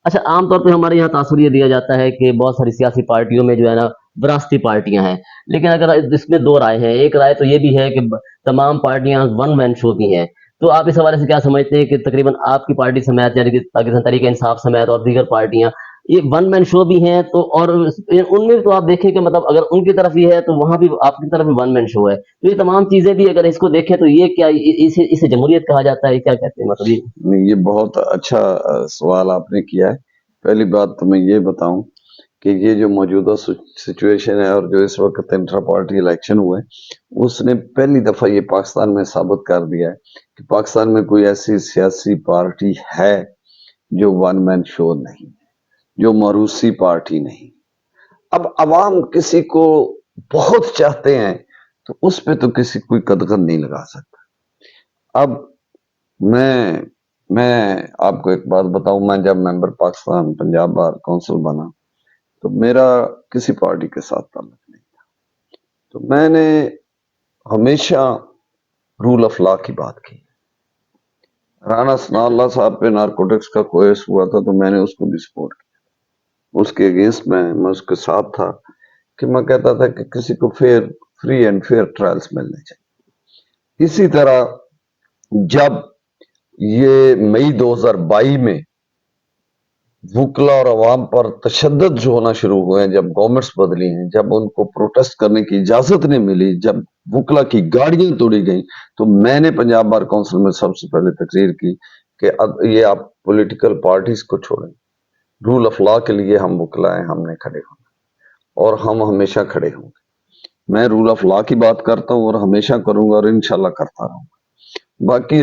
अच्छा आमतौर पे हमारे यहाँ तासुर ये दिया जाता है कि बहुत सारी सियासी पार्टियों में जो है ना विरासती पार्टियां हैं, लेकिन अगर इसमें दो राय हैं। एक राय तो ये भी है कि तमाम पार्टियां वन मैन शो की हैं। तो आप इस हवाले से क्या समझते हैं कि तकरीबन आपकी पार्टी समेत, यानी कि पाकिस्तान तहरीक इंसाफ समेत और दीगर पार्टियां ये वन मैन शो भी हैं, तो और उनमें तो आप देखें कि मतलब अगर उनकी तरफ ये है तो वहां भी आपकी तरफ भी वन मैन शो है। तो ये तमाम चीजें भी अगर इसको देखें तो ये क्या, इसे जमहूरियत कहा जाता है, क्या कहते हैं मतलब ये? नहीं, ये बहुत अच्छा सवाल आपने किया है। पहली बात तो मैं ये बताऊं कि ये जो मौजूदा सिचुएशन है और जो इस वक्त इंट्रा पार्टी इलेक्शन हुए, उसने पहली दफा ये पाकिस्तान में साबित कर दिया है कि पाकिस्तान में कोई ऐसी सियासी पार्टी है जो वन मैन शो नहीं, जो मरूसी पार्टी नहीं। अब अवाम किसी को बहुत चाहते हैं तो उस पे तो किसी कोई कदगन नहीं लगा सकता। अब मैं आपको एक बात बताऊं, मैं जब member Pakistan Punjab bar council बना तो मेरा किसी पार्टी के साथ ताल्लुक नहीं था, तो मैंने हमेशा रूल ऑफ लॉ की बात की। राना सनाउल्लाह साहब पे नारकोटिक्स का केस हुआ था तो मैंने उसको भी सपोर्ट किया, उसके अगेंस्ट मैं उसके साथ था कि मैं कहता था कि किसी को फ्री एंड फेयर ट्रायल्स मिलने चाहिए। इसी तरह जब ये मई 2022 में वुकला और अवाम पर तशद्दुद जो होना शुरू हुए हैं, जब गवर्नमेंट्स बदली हैं, जब उनको प्रोटेस्ट करने की इजाजत नहीं मिली, जब वुकला की गाड़ियां तोड़ी गई, तो मैंने पंजाब बार काउंसिल में सबसे पहले तकरीर की कि अब ये आप पॉलिटिकल पार्टीज को छोड़ें, रूल ऑफ लॉ के लिए हम वुकला हैं, हमने खड़े होना और हम हमेशा खड़े होंगे। मैं रूल ऑफ लॉ की बात करता हूँ और हमेशा करूंगा और इंशाल्लाह करता रहूंगा। बाकी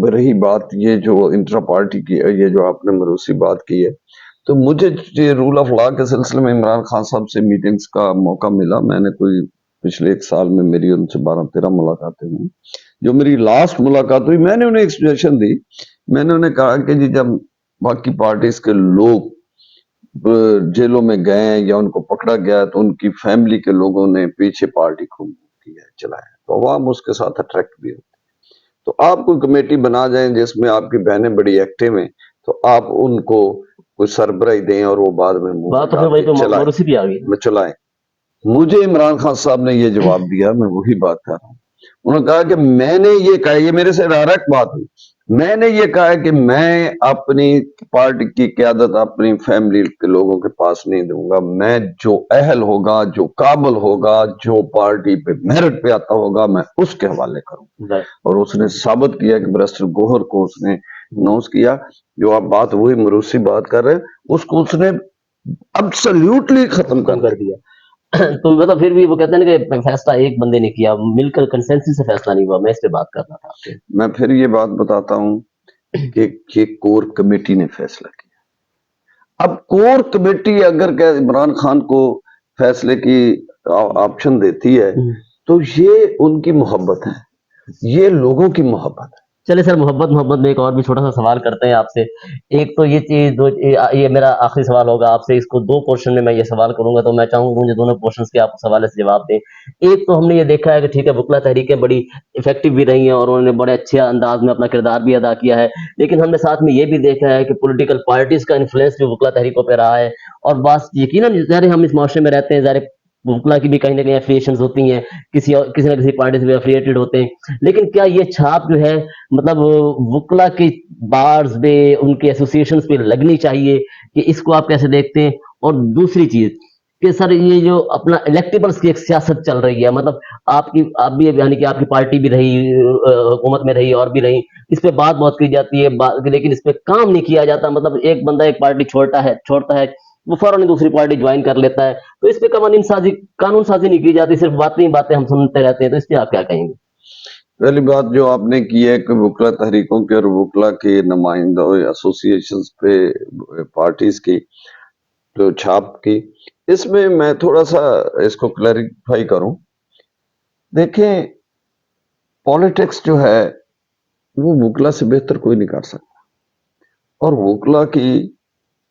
रही बात ये जो इंट्रा पार्टी की, ये जो आपने मरूसी बात की है, तो मुझे ये रूल ऑफ लॉ के सिलसिले में इमरान खान साहब से मीटिंग्स का मौका मिला। मैंने कोई पिछले 1 साल में मेरी उनसे 12-13 मुलाकातें हुई। जो मेरी लास्ट मुलाकात हुई, मैंने उन्हें एक्सप्रेशन दी, मैंने उन्हें कहा कि जी जब बाकी पार्टीज के लोग जेलों में गए या उनको पकड़ा गया तो उनकी फैमिली के लोगों ने पीछे पार्टी को किया, चलाया, तो अवाम उसके साथ अट्रैक्ट भी होती। तो आप कोई कमेटी बना जाएं जिसमें आपकी बहनें बड़ी एक्टिव हैं, तो आप उनको कोई सरबराही दें और वो बाद में बात तो फिर वही पे मरूसी भी आ गई। चलाएं। मुझे इमरान खान साहब ने ये जवाब दिया, मैं वही बात कर रहा हूँ, انہوں نے کہا کہ میں نے یہ کہا، یہ میرے سے ڈائریکٹ بات ہوئی، میں نے یہ کہا کہ میں اپنی پارٹی کی قیادت اپنی فیملی کے لوگوں کے پاس نہیں دوں گا، میں جو اہل ہوگا، جو قابل ہوگا، جو پارٹی پہ میرٹ پہ آتا ہوگا، میں اس کے حوالے کروں۔ اور اس نے ثابت کیا کہ برسٹر گوہر کو اس نے اناؤنس کیا، جو آپ بات وہی مروسی بات کر رہے ہیں، اس کو اس نے ابسلیوٹلی ختم کر دیا۔ تو مطلب پھر بھی وہ کہتے ہیں کہ فیصلہ ایک بندے نے کیا، مل کر کنسنسس سے فیصلہ نہیں ہوا، میں اس پہ بات کرنا تھا آپ سے۔ میں پھر یہ بات بتاتا ہوں کہ یہ کور کمیٹی نے فیصلہ کیا۔ اب کور کمیٹی اگر کہ عمران خان کو فیصلے کی آپشن دیتی ہے تو یہ ان کی محبت ہے، یہ لوگوں کی محبت ہے۔ چلے سر، محبت میں ایک اور بھی چھوٹا سا سوال کرتے ہیں آپ سے۔ ایک تو یہ چیز یہ میرا آخری سوال ہوگا آپ سے، اس کو دو پورشن میں میں یہ سوال کروں گا، تو میں چاہوں گا مجھے دونوں پورشنز کے آپ اس حوالے سے جواب دیں۔ ایک تو ہم نے یہ دیکھا ہے کہ ٹھیک ہے، وکلا تحریکیں بڑی افیکٹو بھی رہی ہیں اور انہوں نے بڑے اچھے انداز میں اپنا کردار بھی ادا کیا ہے، لیکن ہم نے ساتھ میں یہ بھی دیکھا ہے کہ پولیٹیکل پارٹیز کا انفلوئنس بھی وکلا تحریکوں پہ رہا ہے، اور بس یقیناً ظاہر ہم اس معاشرے میں رہتے ہیں، ظاہر وکلا کی بھی کہیں نہ کہیں افیلیشنز ہوتی ہیں، کسی نہ کسی پارٹی سے بھی افیلیٹڈ ہوتے ہیں، لیکن کیا یہ چھاپ جو ہے مطلب وکلا کی بارز پہ، ان کے ایسوسیشنز پہ لگنی چاہیے، کہ اس کو آپ کیسے دیکھتے ہیں؟ اور دوسری چیز کہ سر یہ جو اپنا الیکٹیبلز کی ایک سیاست چل رہی ہے، مطلب آپ بھی یعنی کہ آپ کی پارٹی بھی رہی، حکومت میں رہی اور بھی رہی، اس پہ بات بہت کی جاتی ہے لیکن اس پہ کام نہیں کیا جاتا، مطلب ایک بندہ ایک پارٹی چھوڑتا ہے وہ فوراً دوسری پارٹی جوائن کر لیتا ہے، تو اس پہ قانون سازی نہیں کی جاتی، صرف باتیں ہم سنتے رہتے ہیں، تو اس پہ آپ کیا کہیں گے؟ پہلی بات جو آپ نے کی ہے کہ وکلا تحریکوں کے اور وکلا کے نمائندوں ایسوسیشنز پہ پارٹیز کی جو چھاپ کی، اس میں تھوڑا سا اس کو کلیریفائی کروں۔ دیکھیں، پولیٹکس جو ہے وہ وکلا سے بہتر کوئی نہیں کر سکتا، اور وکلا کی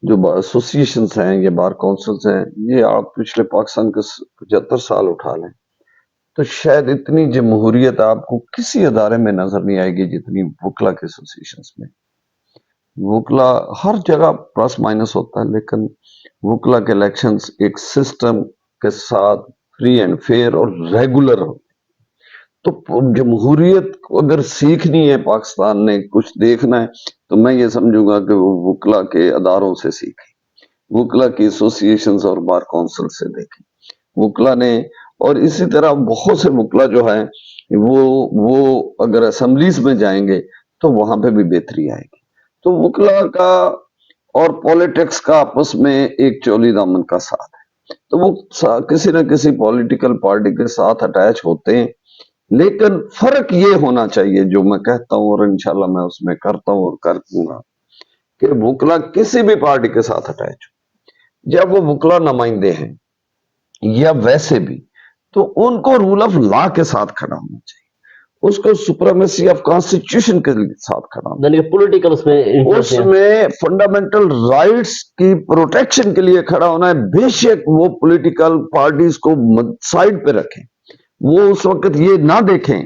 جو ایسوسیشنز ہیں یا بار کونسلز ہیں، یہ آپ پچھلے پاکستان کے 75 سال اٹھا لیں تو شاید اتنی جمہوریت آپ کو کسی ادارے میں نظر نہیں آئے گی جتنی وکلا کے ایسوسیشنز میں۔ وکلا ہر جگہ پلس مائنس ہوتا ہے، لیکن وکلا کے الیکشنز ایک سسٹم کے ساتھ فری اینڈ فیئر اور ریگولر ہوتے۔ تو جمہوریت اگر سیکھنی ہے، پاکستان نے کچھ دیکھنا ہے، تو میں یہ سمجھوں گا کہ وہ وکلا کے اداروں سے سیکھیں، وکلا کی ایسوسیشنز اور بار کونسل سے دیکھیں۔ وکلا نے، اور اسی طرح بہت سے وکلا جو ہیں وہ اگر اسمبلیز میں جائیں گے تو وہاں پہ بھی بہتری آئے گی۔ تو وکلا کا اور پولیٹکس کا آپس میں ایک چولی دامن کا ساتھ ہے، تو وہ کسی نہ کسی پولیٹیکل پارٹی کے ساتھ اٹیچ ہوتے ہیں، لیکن فرق یہ ہونا چاہیے جو میں کہتا ہوں، اور انشاءاللہ میں اس میں کرتا ہوں اور کر دوں گا، کہ وکلا کسی بھی پارٹی کے ساتھ اٹیچ ہو، جب وہ وکلا نمائندے ہیں یا ویسے بھی، تو ان کو رول آف لا کے ساتھ کھڑا ہونا چاہیے، اس کو سپریمیسی آف کانسٹیٹیوشن کے ساتھ کھڑا ہونا یعنی کہ پولیٹیکل اس میں فنڈامنٹل رائٹس کی پروٹیکشن کے لیے کھڑا ہونا ہے۔ بے شک وہ پولیٹیکل پارٹیز کو سائڈ پہ رکھیں، وہ اس وقت یہ نہ دیکھیں،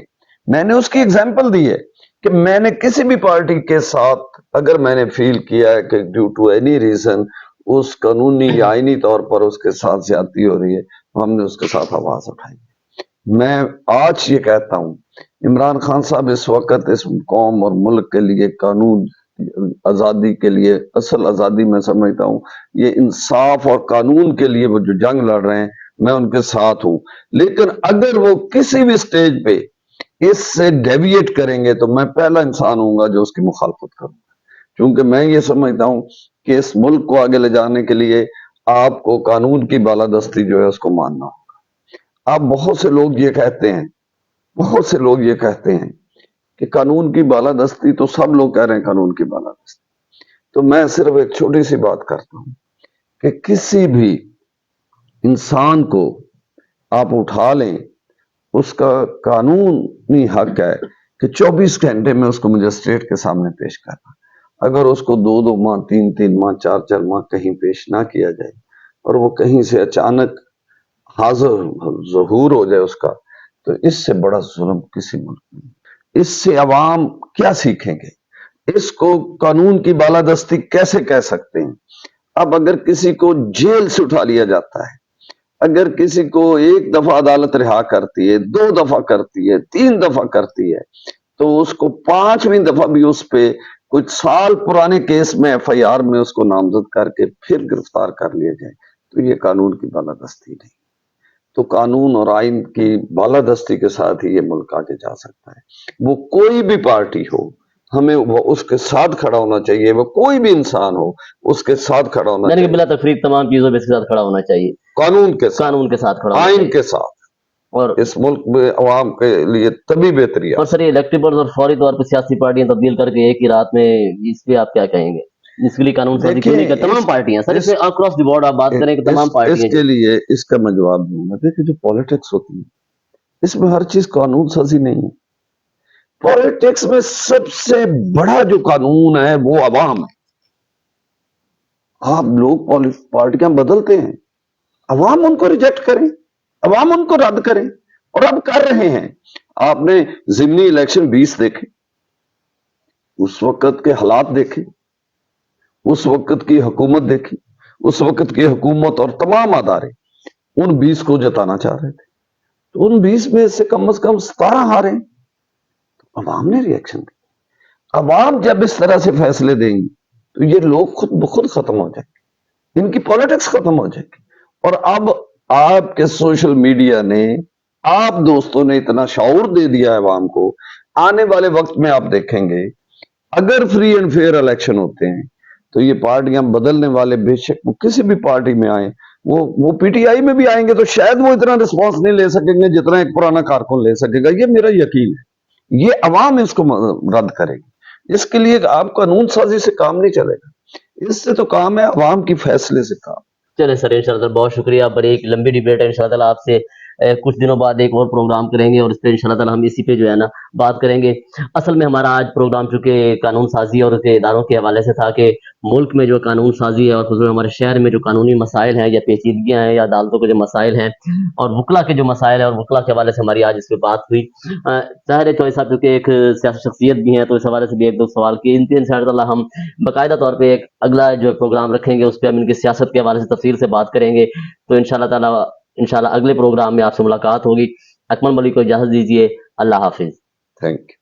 میں نے اس کی اگزامپل دی ہے کہ میں نے کسی بھی پارٹی کے ساتھ اگر میں نے فیل کیا ہے کہ ڈیو ٹو اینی ریزن اس قانونی یا آئینی طور پر اس کے ساتھ زیادتی ہو رہی ہے، ہم نے اس کے ساتھ آواز اٹھائی۔ میں آج یہ کہتا ہوں، عمران خان صاحب اس وقت اس قوم اور ملک کے لیے قانون آزادی کے لیے، اصل آزادی میں سمجھتا ہوں یہ انصاف اور قانون کے لیے وہ جو جنگ لڑ رہے ہیں، میں ان کے ساتھ ہوں، لیکن اگر وہ کسی بھی سٹیج پہ اس سے ڈیویٹ کریں گے تو میں پہلا انسان ہوں گا جو اس کی مخالفت کروں گا، کیونکہ میں یہ سمجھتا ہوں کہ اس ملک کو آگے لے جانے کے لیے آپ کو قانون کی بالادستی جو ہے اس کو ماننا ہوگا۔ اب بہت سے لوگ یہ کہتے ہیں کہ قانون کی بالادستی، تو سب لوگ کہہ رہے ہیں قانون کی بالادستی، تو میں صرف ایک چھوٹی سی بات کرتا ہوں کہ کسی بھی انسان کو آپ اٹھا لیں، اس کا قانونی حق ہے کہ 24 گھنٹے میں اس کو مجسٹریٹ کے سامنے پیش کرنا۔ اگر اس کو 2 ماہ 3 ماہ 4 ماہ کہیں پیش نہ کیا جائے اور وہ کہیں سے اچانک حاضر ظہور ہو جائے اس کا، تو اس سے بڑا ظلم کسی ملک میں، اس سے عوام کیا سیکھیں گے؟ اس کو قانون کی بالادستی کیسے کہہ سکتے ہیں؟ اب اگر کسی کو جیل سے اٹھا لیا جاتا ہے अगर किसी को एक दफा अदालत रिहा करती है, 2 दफा करती है, 3 दफा करती है, तो उसको 5वीं दफा भी उस पे कुछ साल पुराने केस में एफआईआर में उसको नामजद करके फिर गिरफ्तार कर लिया जाए, तो ये कानून की बालादस्ती नहीं। तो कानून और आइन की बालादस्ती के साथ ही ये मुल्क आगे जा सकता है। वो कोई भी पार्टी हो, हमें वो उसके साथ खड़ा होना चाहिए, वो कोई भी इंसान हो, उसके साथ खड़ा होना यानी कि चाहिए, बिला तफरीक तमाम चीजों पे इसके साथ खड़ा होना चाहिए, कानून के साथ, कानून के साथ खड़ा होना आइन चाहिए। के साथ। और इस मुल्क में अवाम के लिए तभी बेहतरी आ और सर ये इलेक्टेबल्स और फौरी तौर पे सियासी पार्टियां तब्दील करके एक ही रात में, इस पे आप क्या कहेंगे? इसके लिए कानून साजी क्यों नहीं देखिए करते? तमाम पार्टियां सर, इस इसमें अक्रॉस द बोर्ड आप बात करें कि तमाम पार्टियां इसके जो लिए इसका मैं जवाब दूंगा। देखिए जो पॉलिटिक्स होती है, इसमें हर चीज कानून साजी नहीं है। पॉलिटिक्स में सबसे बड़ा जो कानून है वो अवाम है। आप लोग पार्टियां बदलते हैं, अवाम उनको रिजेक्ट करें, अवाम उनको रद्द करें, और अब कर रहे हैं। आपने जिमनी इलेक्शन 20 देखे, उस वक्त के हालात देखे, उस वक्त की हुकूमत देखी, उस वक्त की हुकूमत और तमाम अदारे उन 20 को जताना चाह रहे थे, तो उन 20 में से कम 17 हारे। तो अवाम ने रिएक्शन दिया। अवाम जब इस तरह से फैसले देंगी तो ये लोग खुद ब खुद खत्म हो जाएंगे, इनकी पॉलिटिक्स खत्म हो जाएगी। और अब आपके सोशल मीडिया ने, आप दोस्तों ने इतना शऊर दे दिया है अवाम को, आने वाले वक्त में आप देखेंगे अगर फ्री एंड फेयर इलेक्शन होते हैं तो ये पार्टियां बदलने वाले बेशक वो किसी भी पार्टी में आए, वो पीटीआई में भी आएंगे तो शायद वो इतना रिस्पांस नहीं ले सकेंगे जितना एक पुराना कारकुन ले सकेगा। ये मेरा यकीन है, ये अवाम इसको रद्द करेगी। इसके लिए आप कानून साजी से काम नहीं चलेगा, इससे तो काम है अवाम की फैसले से काम। चले सर, इंशाल्लाह बहुत शुक्रिया। बड़ी एक लंबी डिबेट है, इंशाल्लाह आपसे कुछ दिनों बाद एक और प्रोग्राम करेंगे और इस पे इंशाल्लाह हम इसी पे जो है ना बात करेंगे। असल में हमारा आज प्रोग्राम चूंकि कानून साजी और उसके इदारों के हवाले से था कि मुल्क में जो कानून साजी है और खुसूसन हमारे शहर में जो कानूनी मसाइल हैं या पेचीदगियां हैं या अदालतों के जो मसाइल हैं और वकला के जो मसाइल हैं और वकला के हवाले से हमारी आज इस पर बात हुई। ज़ाहिर है चौधरी साहब चूंकि एक सियासी शख्सियत भी हैं तो इस हवाले से भी एक दो सवाल किए। इनके इंशाल्लाह हम बाकायदा तौर पे एक अगला जो प्रोग्राम रखेंगे उस पर हम इनकी सियासत के हवाले से तफसील से बात करेंगे। तो इंशाल्लाह अगले प्रोग्राम में आपसे मुलाकात होगी। अकमल मलिक को इजाज़त दीजिए। अल्लाह हाफिज़। Thank you.